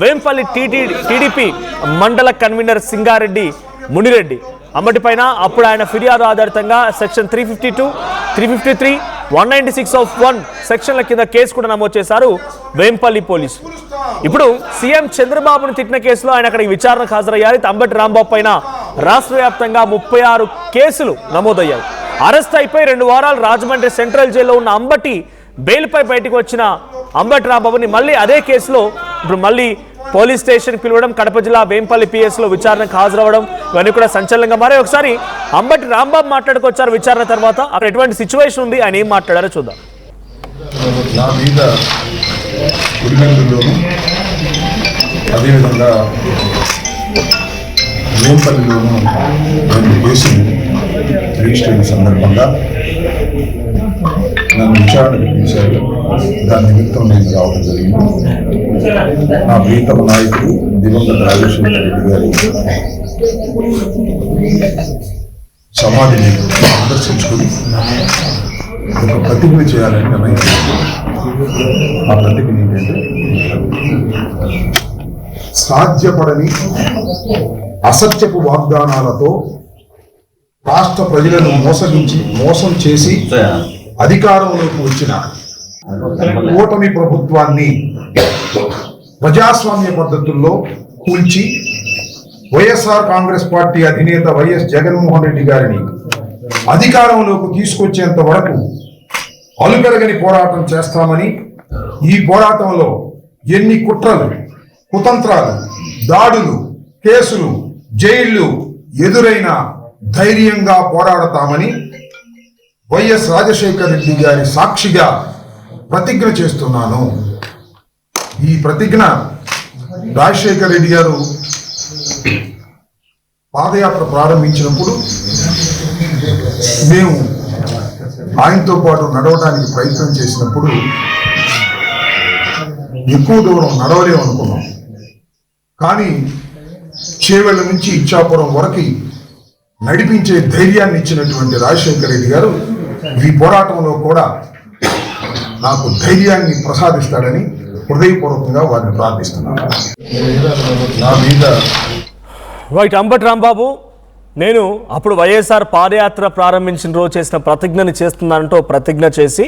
Vempalli TDP మండల convener Singareddy Munireddy. Ambati పైన అప్పుడు ఆయన ఫిర్యాదు ఆధారితంగా సెక్షన్ 352, 353, 196(1) సెక్షన్ల కింద కేసు కూడా నమోదు చేశారు వేంపల్లి పోలీసులు. ఇప్పుడు సీఎం చంద్రబాబును తిట్టిన కేసులో ఆయన అక్కడికి విచారణకు హాజరయ్యారు. అంబటి రాంబాబు పైన రాష్ట్ర వ్యాప్తంగా 36 కేసులు నమోదయ్యాయి. అరెస్ట్ అయిపోయి 2 వారాలు రాజమండ్రి సెంట్రల్ జైల్లో ఉన్న అంబటి బెయిల్పై బయటకు వచ్చిన అంబటి రాంబాబుని మళ్ళీ అదే కేసులో ఇప్పుడు మళ్ళీ పోలీస్ స్టేషన్ పిలవడం, కడప జిల్లా వేంపల్లి పిఎస్లో విచారణకు హాజరవ్వడం ఇవన్నీ కూడా సంచలనంగా మారాయి. ఒకసారి అంబటి రాంబాబు మాట్లాడుకొచ్చారు విచారణ తర్వాత. అక్కడ ఎటువంటి సిచ్యువేషన్ ఉంది, ఆయన ఏం మాట్లాడారో చూద్దాం. నా మీద కుడిగందులోను అదేవిధంగా వేంపల్లిలోను 2 కేసులు రిజిస్టర్ అయిన సందర్భంగా నన్ను విచారణకు పిలిచారు. దాని నిమిత్తం నేను రావడం జరిగింది. నా ప్రీతమ నాయకుడు దివంగత రాజశేఖర రెడ్డి గారి సమాధిని సందర్శించుకుని ఒక ప్రతిజ్ఞ చేయాలని నిర్ణయించారు. ఆ ప్రతిజ్ఞ ఏంటంటే, సాధ్యపడని అసత్యపు వాగ్దానాలతో రాష్ట్ర ప్రజలను మోసం చేసి అధికారంలోకి వచ్చిన కూటమి ప్రభుత్వాన్ని ప్రజాస్వామ్య పద్ధతుల్లో కూల్చి వైఎస్ఆర్ కాంగ్రెస్ పార్టీ అధినేత వైఎస్ జగన్మోహన్ రెడ్డి గారిని అధికారంలోకి తీసుకొచ్చేంత వరకు అలుపెరగని పోరాటం చేస్తామని, ఈ పోరాటంలో ఎన్ని కుట్రలు, కుతంత్రాలు, దాడులు, కేసులు, జైళ్లు ఎదురైనా ధైర్యంగా పోరాడతామని వైఎస్ రాజశేఖర రెడ్డి గారి సాక్షిగా ప్రతిజ్ఞ చేస్తున్నాను. ఈ ప్రతిజ్ఞ రాజశేఖర రెడ్డి గారు పాదయాత్ర ప్రారంభించినప్పుడు మేము ఆయనతో పాటు నడవడానికి ప్రయత్నం చేసినప్పుడు ఎక్కువ దూరం నడవలేము అనుకున్నాం. కానీ చేవెళ్ళ నుంచి ఇచ్చాపురం వరకు నడిపించే ధైర్యాన్ని ఇచ్చినటువంటి రాజశేఖర రెడ్డి గారు ఈ పోరాటంలో కూడా నాకు ధైర్యాన్ని ప్రసాదిస్తాడని హృదయపూర్వకంగా వారిని ప్రార్థిస్తున్నాను. నా మీద రైట్. అంబటి రాంబాబు, నేను అప్పుడు వైఎస్ఆర్ పాదయాత్ర ప్రారంభించిన రోజు చేసిన ప్రతిజ్ఞని చేస్తున్నానంటూ ప్రతిజ్ఞ చేసి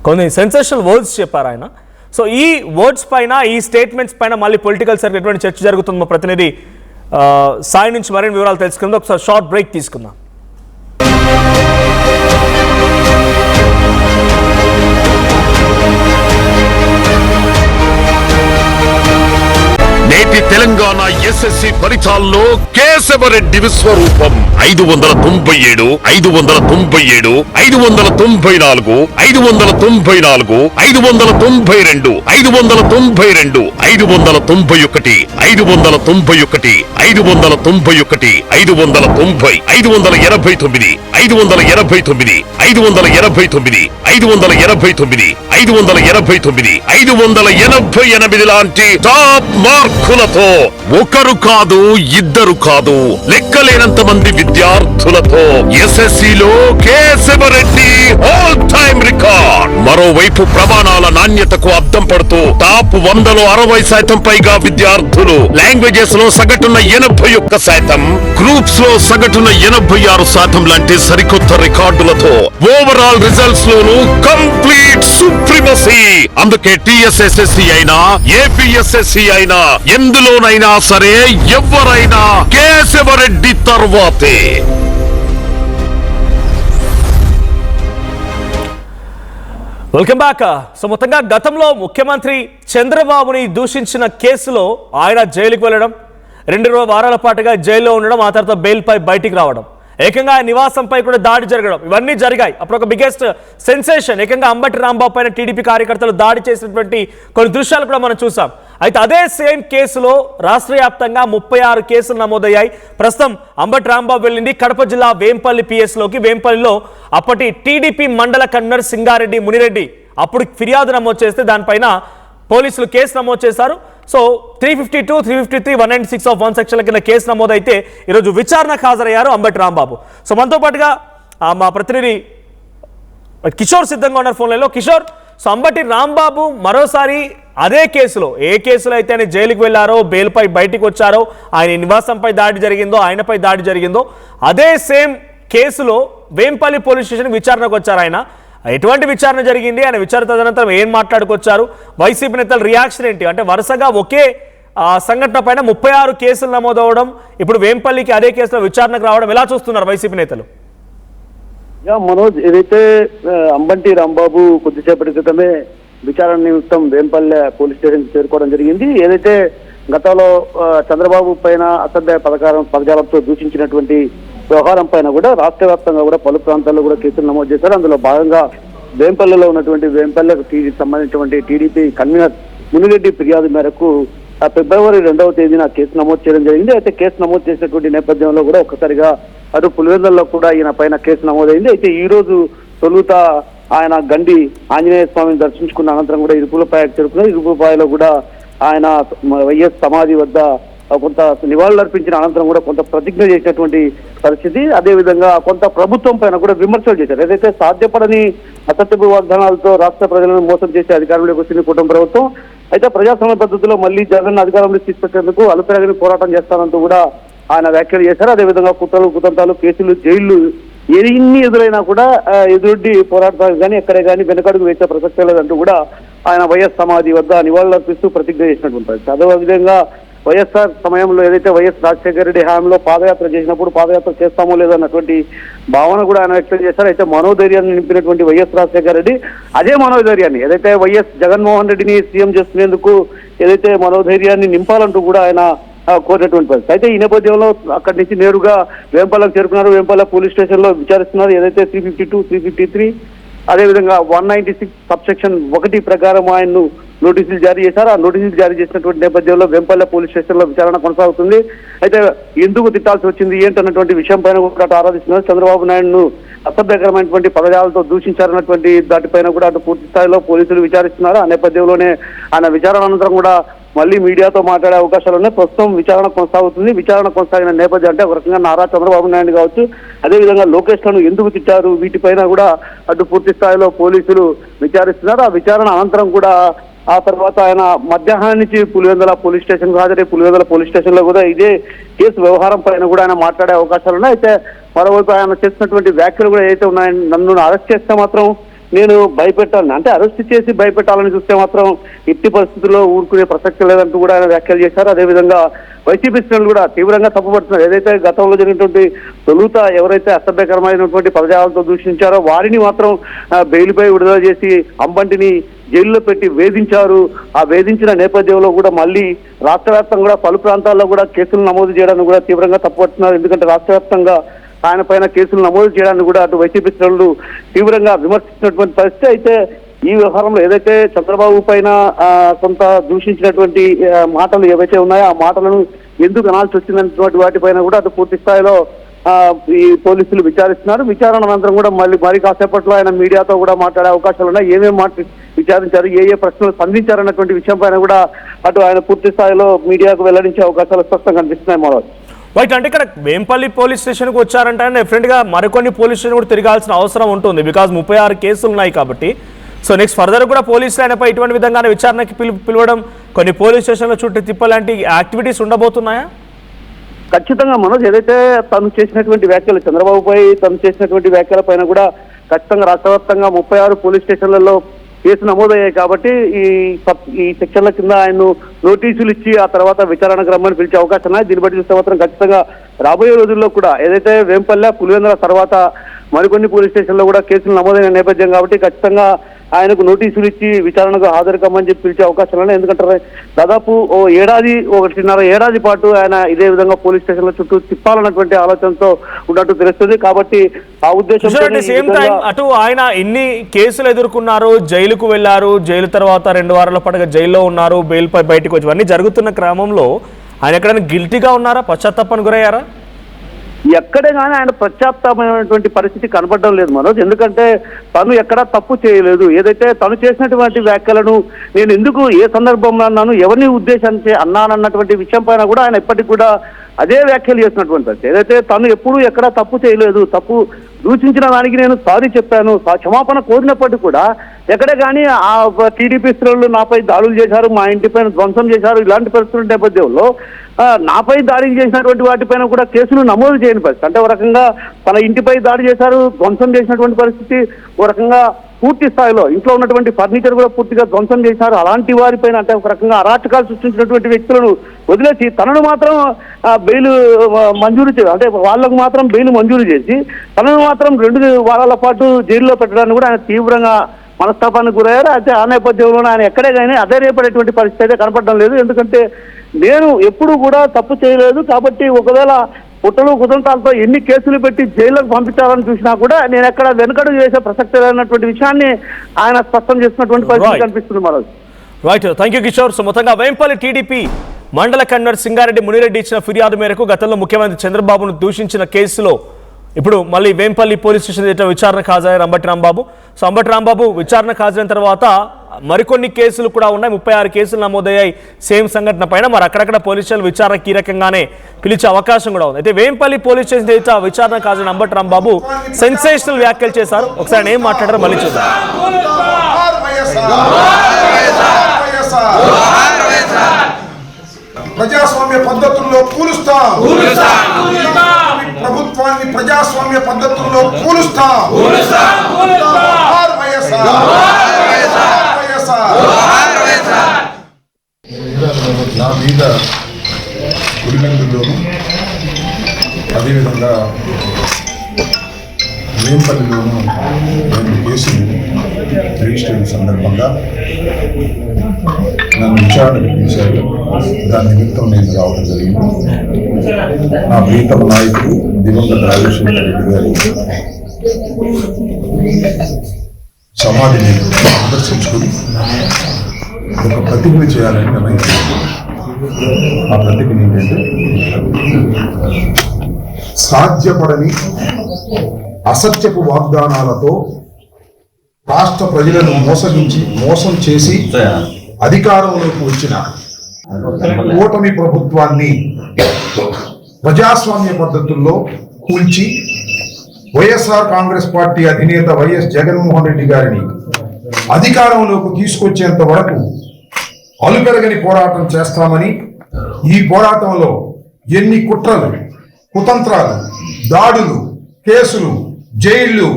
కొన్ని సెన్సేషనల్ వర్డ్స్ చెప్పారు ఆయన. సో ఈ వర్డ్స్ పైన, ఈ స్టేట్మెంట్స్ పైన మళ్ళీ పొలిటికల్ సర్కిల్ ఎటువంటి చర్చ జరుగుతుంది. మా ప్రతినిధి సాయి నుంచి మరిన్ని వివరాలు తెలుసుకుందాం. ఒకసారి షార్ట్ బ్రేక్ తీసుకుందాం. నేటి తెలంగాణ ఎస్ఎస్సి ఫలితాల్లో కేశవరెడ్డి విశ్వరూపం 597, 597, 594, 594, 592, 592, 591, 591, 591, 590, 589, 589, 589, 589, 589, 588 లాంటి టాప్ మార్కులతో ఒకరు కాదు, ఇద్దరు కాదు, లెక్కలేనంత మంది విద్యార్థులతో ఎస్ఎస్సిలో కేశవరెడ్డి ఆల్ టైమ్ రికార్డ్. మరోవైపు ప్రమాణాల నాణ్యతకు అద్దం పడుతూ టాప్ 100లో 60% పైగా విద్యార్థులు, లాంగ్వేజెస్ లో సగటున 81%, గ్రూప్స్ లో సగటున 86% లాంటి సరికొత్త రికార్డులతో ఓవరాల్ రిజల్ట్స్ లోను కంప్లీట్ సుప్రీమసీ. అందుకే టీఎస్ఎస్ఎస్సి అయినా, ఏపీఎస్ఎస్సి అయినా, ఎందులోనైనా సరే ఎవరైనా కేశవరెడ్డి తర్వాతే. Welcome back. సో మొత్తంగా గతంలో ముఖ్యమంత్రి చంద్రబాబుని దూషించిన కేసులో ఆయన జైలుకు వెళ్ళడం, 2 వారాల పాటుగా జైల్లో ఉండడం, ఆ తర్వాత బెయిల్పై బయటికి రావడం, ఏకంగా నివాసంపై కూడా దాడి జరగడం, ఇవన్నీ జరిగాయి. అప్పుడు ఒక బిగ్గెస్ట్ సెన్సేషన్, ఏకంగా అంబటి రాంబాబు పైన టీడీపీ కార్యకర్తలు దాడి చేసినటువంటి కొన్ని దృశ్యాలు కూడా మనం చూసాం. అయితే అదే సేమ్ కేసులో రాష్ట్ర వ్యాప్తంగా 36 కేసులు నమోదయ్యాయి. ప్రస్తుతం అంబటి రాంబాబు వెళ్ళింది కడప జిల్లా వేంపల్లి పిఎస్లోకి. వేంపల్లిలో అప్పటి టీడీపీ మండల కన్వీనర్ సింగారెడ్డి మునిరెడ్డి అప్పుడు ఫిర్యాదు నమోదు చేస్తే దానిపైన పోలీసులు కేసు నమోదు చేశారు. సో 352, 353, 196(1) సెక్షన్ల కింద కేసు నమోదైతే ఈరోజు విచారణకు హాజరయ్యారు అంబటి రాంబాబు. సో మనతో పాటుగా మా ప్రతినిధి కిషోర్ సిద్ధంగా ఉన్నారు ఫోన్ లైన్లో. కిషోర్, సో అంబటి రాంబాబు మరోసారి అదే కేసులో, ఏ కేసులో అయితే ఆయన జైలుకి వెళ్ళారో, బెయిల్పై బయటికి వచ్చారో, ఆయన నివాసంపై దాడి జరిగిందో, ఆయనపై దాడి జరిగిందో, అదే సేమ్ కేసులో వేంపల్లి పోలీస్ స్టేషన్ విచారణకు వచ్చారు ఆయన. ఎటువంటి విచారణ జరిగింది, ఆయన విచారణ తదనంతరం ఏం మాట్లాడుకొచ్చారు, వైసీపీ నేతల రియాక్షన్ ఏంటి? అంటే వరుసగా ఒకే సంఘటన పైన 36 కేసులు నమోదవడం, ఇప్పుడు వేంపల్లికి అదే కేసులో విచారణకు రావడం ఎలా చూస్తున్నారు వైసీపీ నేతలు? మనోజ్, ఏదైతే అంబటి రాంబాబు కొద్దిసేపటి క్రితమే విచారణ నిమిత్తం వేంపల్లె పోలీస్ స్టేషన్ చేరుకోవడం జరిగింది. ఏదైతే గతంలో చంద్రబాబు పైన అసభ్య పదజాలంతో దూషించినటువంటి వ్యవహారం పైన కూడా రాష్ట్ర వ్యాప్తంగా కూడా పలు ప్రాంతాల్లో కూడా కేసులు నమోదు చేశారు. అందులో భాగంగా వేంపల్లెలో ఉన్నటువంటి వేంపల్లెకు సంబంధించినటువంటి టీడీపీ కన్వీనర్ మునిరెడ్డి ఫిర్యాదు మేరకు ఫిబ్రవరి 2వ తేదీన కేసు నమోదు చేయడం జరిగింది. అయితే కేసు నమోదు చేసినటువంటి నేపథ్యంలో కూడా ఒక్కసారిగా అటు పులివెందులలో కూడా ఈయన పైన కేసు నమోదైంది. అయితే ఈ రోజు తొలుత ఆయన గండి ఆంజనేయ స్వామిని దర్శించుకున్న అనంతరం కూడా ఇరుపులపాయకు చేరుకున్నారు. ఇరుపులపాయలో కూడా ఆయన వైఎస్ సమాధి వద్ద కొంత నివాళులు అర్పించిన అనంతరం కూడా కొంత ప్రతిజ్ఞ చేసినటువంటి పరిస్థితి. అదేవిధంగా కొంత ప్రభుత్వం పైన కూడా విమర్శలు చేశారు. ఏదైతే సాధ్యపడని అసత్యపు వాగ్దానాలతో రాష్ట్ర ప్రజలను మోసం చేసే అధికారంలోకి వచ్చింది కూటమి ప్రభుత్వం. అయితే ప్రజాస్వామ్య పద్ధతిలో మళ్ళీ జగన్ అధికారంలోకి తీసుకొచ్చేందుకు అలుపెరగని పోరాటం చేస్తానంటూ కూడా ఆయన వ్యాఖ్యలు చేశారు. అదేవిధంగా కుట్రలు కుతంత్రాలు కేసులు జైళ్లు ఎన్ని ఎదురైనా కూడా ఎదురొడ్డి పోరాడటానికి కానీ ఎక్కడే కానీ వెనకడుగు వేసే ప్రసక్తే లేదంటూ కూడా ఆయన వైఎస్ సమాధి వద్ద నివాళులర్పిస్తూ ప్రతిజ్ఞ చేసినటువంటి. అదేవిధంగా వైఎస్ఆర్ సమయంలో ఏదైతే వైఎస్ రాజశేఖర రెడ్డి హయాంలో పాదయాత్ర చేసినప్పుడు పాదయాత్ర చేస్తామో లేదన్నటువంటి భావన కూడా ఆయన వ్యక్తం చేశారు. అయితే మనోధైర్యాన్ని నింపినటువంటి వైఎస్ రాజశేఖర రెడ్డి అదే మనోధైర్యాన్ని ఏదైతే వైఎస్ జగన్మోహన్ రెడ్డిని సీఎం చేస్తున్నేందుకు ఏదైతే మనోధైర్యాన్ని నింపాలంటూ కూడా ఆయన కోరినటువంటి పరిస్థితి. అయితే ఈ నేపథ్యంలో అక్కడి నుంచి నేరుగా వేంపల్లకు చేరుకున్నారు. వేంపల్ల పోలీస్ స్టేషన్ లో విచారిస్తున్నారు. ఏదైతే 352, 353 అదేవిధంగా 196 సబ్సెక్షన్ 1 ప్రకారం ఆయన్ను నోటీసులు జారీ చేశారు. ఆ నోటీసులు జారీ చేసినటువంటి నేపథ్యంలో వేంపల్లె పోలీస్ స్టేషన్ లో విచారణ కొనసాగుతుంది. అయితే ఎందుకు తిట్టాల్సి వచ్చింది ఏంటన్నటువంటి విషయం పైన కూడా ఆరాధిస్తున్నారు. చంద్రబాబు నాయుడును అసభ్యకరమైనటువంటి పదజాలతో దూషించారన్నటువంటి దాటిపైన కూడా అటు పూర్తి స్థాయిలో పోలీసులు విచారిస్తున్నారు. ఆ నేపథ్యంలోనే ఆయన విచారణ అనంతరం కూడా మళ్ళీ మీడియాతో మాట్లాడే అవకాశాలు ఉన్నాయి. ప్రస్తుతం విచారణ కొనసాగుతుంది. విచారణ కొనసాగిన నేపథ్యం అంటే ఒక రకంగా నారా చంద్రబాబు నాయుడు కావచ్చు, అదేవిధంగా లోకేష్ లను ఎందుకు తిట్టారు, వీటిపైన కూడా అటు పూర్తి స్థాయిలో పోలీసులు విచారిస్తున్నారు. ఆ విచారణ అనంతరం కూడా ఆ తర్వాత ఆయన మధ్యాహ్నం నుంచి పులివెందుల పోలీస్ స్టేషన్ హాజరై పులివెందుల పోలీస్ స్టేషన్ లో కూడా ఇదే కేసు వ్యవహారం పైన కూడా ఆయన మాట్లాడే అవకాశాలు ఉన్నాయి. అయితే మరోవైపు ఆయన చేసినటువంటి వ్యాఖ్యలు కూడా ఏదైతే ఉన్నాయని, నన్ను అరెస్ట్ చేస్తే మాత్రం నేను భయపెట్టాలని, అంటే అరెస్ట్ చేసి భయపెట్టాలని చూస్తే మాత్రం ఎట్టి పరిస్థితుల్లో ఊరుకునే ప్రసక్తి లేదంటూ కూడా ఆయన వ్యాఖ్యలు చేశారు. అదేవిధంగా వైసీపీ శ్రేణులు కూడా తీవ్రంగా తప్పుపడుతున్నారు. ఏదైతే గతంలో జరిగినటువంటి తొలుత ఎవరైతే అసభ్యకరమైనటువంటి పదజాలంతో దూషించారో వారిని మాత్రం బెయిల్పై విడుదల చేసి అంబంటిని జైల్లో పెట్టి వేధించారు. ఆ వేధించిన నేపథ్యంలో కూడా మళ్ళీ రాష్ట్ర వ్యాప్తంగా కూడా పలు ప్రాంతాల్లో కూడా కేసులు నమోదు చేయడానికి కూడా తీవ్రంగా తప్పుపడుతున్నారు. ఎందుకంటే రాష్ట్ర వ్యాప్తంగా ఆయన పైన కేసులు నమోదు చేయడానికి కూడా అటు వైసీపీ శ్రేణులు తీవ్రంగా విమర్శించినటువంటి పరిస్థితి. అయితే ఈ వ్యవహారంలో ఏదైతే చంద్రబాబు పైన కొంత దూషించినటువంటి మాటలు ఏవైతే ఉన్నాయో ఆ మాటలను ఎందుకు అనాల్సి వచ్చిందన్నటువంటి వాటిపైన కూడా అటు పూర్తి స్థాయిలో ఈ పోలీసులు విచారిస్తున్నారు. విచారణ అనంతరం కూడా మరి కాసేపట్లో ఆయన మీడియాతో కూడా మాట్లాడే అవకాశాలు ఉన్నాయి. ఏమేమి విచారించారు, ఏ ప్రశ్నలు సంధించారన్నటువంటి విషయం పైన కూడా అటు ఆయన పూర్తి స్థాయిలో మీడియాకు వెల్లడించే అవకాశాలు స్పష్టంగా కనిపిస్తున్నాయి. మరో రైట్, అంటే ఇక్కడ వేంపల్లి పోలీస్ స్టేషన్కి వచ్చారంటే డెఫినెట్గా మరికొన్ని పోలీస్ స్టేషన్ కూడా తిరగాల్సిన అవసరం ఉంటుంది. బికాజ్ 36 కేసులు ఉన్నాయి కాబట్టి. సో నెక్స్ట్ ఫర్దర్ కూడా పోలీసులు ఆయనపై ఇటువంటి విధంగానే విచారణకి పిలవడం, కొన్ని పోలీస్ స్టేషన్ల చుట్టూ తిప్పలాంటి యాక్టివిటీస్ ఉండబోతున్నాయా? ఖచ్చితంగా మనోజ్, ఏదైతే తను చేసినటువంటి వ్యాఖ్యలు చంద్రబాబుపై తను చేసినటువంటి వ్యాఖ్యల పైన కూడా ఖచ్చితంగా రాష్ట్ర వ్యాప్తంగా 36 పోలీస్ స్టేషన్లలో కేసు నమోదయ్యాయి కాబట్టి ఈ సెక్షన్ల కింద ఆయన నోటీసులు ఇచ్చి ఆ తర్వాత విచారణకు రమ్మని పిలిచే అవకాశం ఉన్నాయి. దీన్ని బట్టి చూస్తే మాత్రం ఖచ్చితంగా రాబోయే రోజుల్లో కూడా ఏదైతే వేంపల్లె పులివెందుల తర్వాత మరికొన్ని పోలీస్ స్టేషన్లో కూడా కేసులు నమోదైన నేపథ్యం కాబట్టి ఖచ్చితంగా ఆయనకు నోటీసులు ఇచ్చి విచారణకు హాజరు కమ్మని చెప్పి పిలిచే అవకాశాలు ఉన్నాయి. ఎందుకంటే దాదాపు 1.5 ఏడాది పాటు ఆయన ఇదే విధంగా పోలీస్ స్టేషన్ల చుట్టూ తిప్పాలన్నటువంటి ఆలోచనతో ఉన్నట్టు తెలుస్తుంది. కాబట్టి ఆ ఉద్దేశం సేమ్ టైం అటు ఆయన ఎన్ని కేసులు ఎదుర్కొన్నారు, జైలుకు వెళ్లారు, జైలు తర్వాత 2 వారాల పాటుగా జైల్లో ఉన్నారు, బెయిల్పై బయటకు వచ్చి ఇవన్నీ జరుగుతున్న క్రమంలో ఆయన ఎక్కడైనా గిల్టీగా ఉన్నారా, పశ్చాత్తాపానికి గురయ్యారా? ఎక్కడే కానీ ఆయన పశ్చాత్తాపమైనటువంటి పరిస్థితి కనబడడం లేదు మనోజ్. ఎందుకంటే తను ఎక్కడా తప్పు చేయలేదు. ఏదైతే తను చేసినటువంటి వ్యాఖ్యలను నేను ఎందుకు ఏ సందర్భంలో అన్నాను, ఎవరిని ఉద్దేశించి అన్నానన్నటువంటి విషయం పైన కూడా ఆయన ఎప్పటికి కూడా అదే వ్యాఖ్యలు చేసినటువంటి పరిస్థితి. ఏదైతే తను ఎప్పుడూ ఎక్కడా తప్పు చేయలేదు, తప్పు దూషించిన దానికి నేను సారీ చెప్పాను, క్షమాపణ కోరినప్పటికీ కూడా ఎక్కడే కానీ ఆ టీడీపీ శ్రేణులు నాపై దాడులు చేశారు, మా ఇంటిపైన ధ్వంసం చేశారు. ఇలాంటి పరిస్థితుల నేపథ్యంలో నాపై దాడి చేసినటువంటి వాటిపైన కూడా కేసులు నమోదు చేయని పరిస్థితి. అంటే ఒక రకంగా తన ఇంటిపై దాడి చేశారు, ధ్వంసం చేసినటువంటి పరిస్థితి. ఒక రకంగా పూర్తి స్థాయిలో ఇంట్లో ఉన్నటువంటి ఫర్నిచర్ కూడా పూర్తిగా ధ్వంసం చేశారు. అలాంటి వారిపైన అంటే ఒక రకంగా అరాచకాలు సృష్టించినటువంటి వ్యక్తులను వదిలేసి తనను మాత్రం బెయిల్ మంజూరు అంటే వాళ్లకు మాత్రం బెయిల్ మంజూరు చేసి తనను మాత్రం 2 వారాల పాటు జైల్లో పెట్టడానికి కూడా ఆయన తీవ్రంగా మనస్తాపానికి గురయ్యారు. అయితే ఆ నేపథ్యంలోనే ఆయన ఎక్కడే కానీ అధైర్యపడేటువంటి పరిస్థితి అయితే కనపడడం లేదు. ఎందుకంటే నేను ఎప్పుడు కూడా తప్పు చేయలేదు కాబట్టి ఒకవేళ పుట్టలు కుదంతాలతో ఎన్ని కేసులు పెట్టి జైల్లోకి పంపించాలని చూసినా కూడా నేను ఎక్కడ వెనుకడు చేసే ప్రసక్తి లేనటువంటి విషయాన్ని ఆయన స్పష్టం చేసినటువంటి పరిస్థితి కనిపిస్తుంది. Manoj right, thank you Kishore. So మొత్తంగా వేంపల్లి టీడీపీ మండల కన్వీనర్ సింగారెడ్డి మునిరెడ్డి ఇచ్చిన ఫిర్యాదు మేరకు గతంలో ముఖ్యమంత్రి చంద్రబాబును దూషించిన కేసులో ఇప్పుడు మళ్ళీ వేంపల్లి పోలీస్ స్టేషన్ ఎదుట విచారణకు హాజరయ్యారు అంబటి రాంబాబు. సో అంబటి రాంబాబు విచారణకు హాజరైన తర్వాత మరికొన్ని కేసులు కూడా ఉన్నాయి, 36 కేసులు నమోదయ్యాయి సేమ్ సంఘటన పైన. మరి అక్కడక్కడ పోలీసులు విచారణ కీలకంగానే పిలిచే అవకాశం కూడా ఉంది. అయితే వేంపల్లి పోలీస్ స్టేషన్ ఎదుట విచారణకు హాజరైన అంబటి రాంబాబు సెన్సేషనల్ వ్యాఖ్యలు చేశారు. ఒకసారి ఆయన ఏం మాట్లాడారో మళ్ళీ చూద్దాం. ప్రజాస్వామ్య పద్ధతుల్లో కూలుస్తాం, ప్రభుత్వాన్ని ప్రజాస్వామ్య పద్ధతుల్లో కూలుస్తాం. నా మీద కురిమెందులోను అదేవిధంగా వేంపల్లిలోను 2 కేసులు రిజిస్టర్ సందర్భంగా నన్ను విచారణకు పిలిచారు. దాని నిమిత్తం నేను రావడం జరిగింది. నా ప్రీతమ నాయకుడు దివంగత రాజశేఖర రెడ్డి గారి సమాధిని సందర్శించుకుని ఒక ప్రతిజ్ఞ చేయాలని నిర్ణయించాను. ఆ ప్రతిజ్ఞ ఏంటంటే సాధ్యపడని అసత్యపు వాగ్దానాలతో రాష్ట్ర ప్రజలను మోసం చేసి అధికారంలోకి వచ్చిన కూటమి ప్రభుత్వాన్ని ప్రజాస్వామ్య పద్ధతుల్లో కూల్చి వైఎస్ఆర్ కాంగ్రెస్ పార్టీ అధినేత వైఎస్ జగన్మోహన్ రెడ్డి గారిని అధికారంలోకి తీసుకొచ్చేంత వరకు అలుపెరగని పోరాటం చేస్తామని, ఈ పోరాటంలో ఎన్ని కుట్రలు, కుతంత్రాలు, దాడులు, కేసులు, జైళ్లు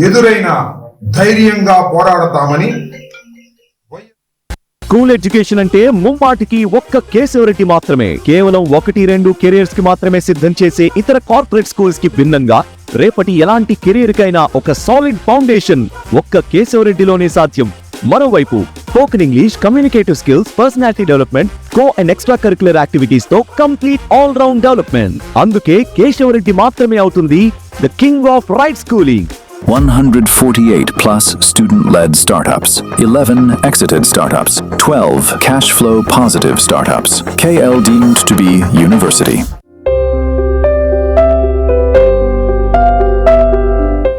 ఎదురైనా ధైర్యంగా పోరాడతామని. స్కూల్ ఎడ్యుకేషన్ అంటే ముమ్మాటికి ఒక్క కేశవరెడ్డి మాత్రమే. కేవలం 1-2 కెరియర్స్ కి మాత్రమే సిద్ధం చేసే ఇతర కార్పొరేట్ స్కూల్స్ కి భిన్నంగా రేపటి ఎలాంటి కెరీర్ కైనా ఒక సాలిడ్ ఫౌండేషన్ ఒక్క కేశవరెడ్డిలోనే సాధ్యం. మరోవైపు spoken English, communicative skills, personality development, co and extra curricular activities తో కంప్లీట్ ఆల్ రౌండ్ డెవలప్మెంట్. అందుకే కేశవరెడ్డి మాత్రమే అవుతుంది the king of right schooling. 148 plus student-led startups, 11 exited startups, 12 cash flow positive startups. KL deemed to be university.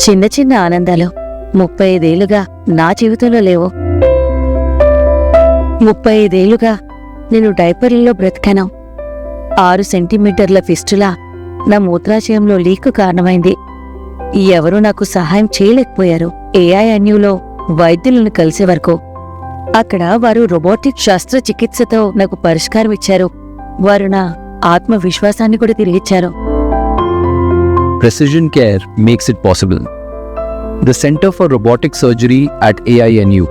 చిన్న చిన్న ఆనందాలు 35 ఏళ్లుగా నా జీవితంలో లేవు. 35 ఏళ్లుగా నేను డైపర్లలో బ్రతికాను. 6 సెంటీమీటర్ల ఫిస్టులా నా మూత్రాశయంలో లీకు కారణమైంది. ఎవరూ నాకు సహాయం చేయలేకపోయారు. AINUలో వైద్యులను కలిసే వరకు అక్కడ వారు రోబోటిక్ శస్త్రచికిత్సతో నాకు పరిష్కారం ఇచ్చారు. వారు నా ఆత్మవిశ్వాసాన్ని కూడా తిరిగిచ్చారు. Precision care makes it possible. The Center for Robotic Surgery at AINU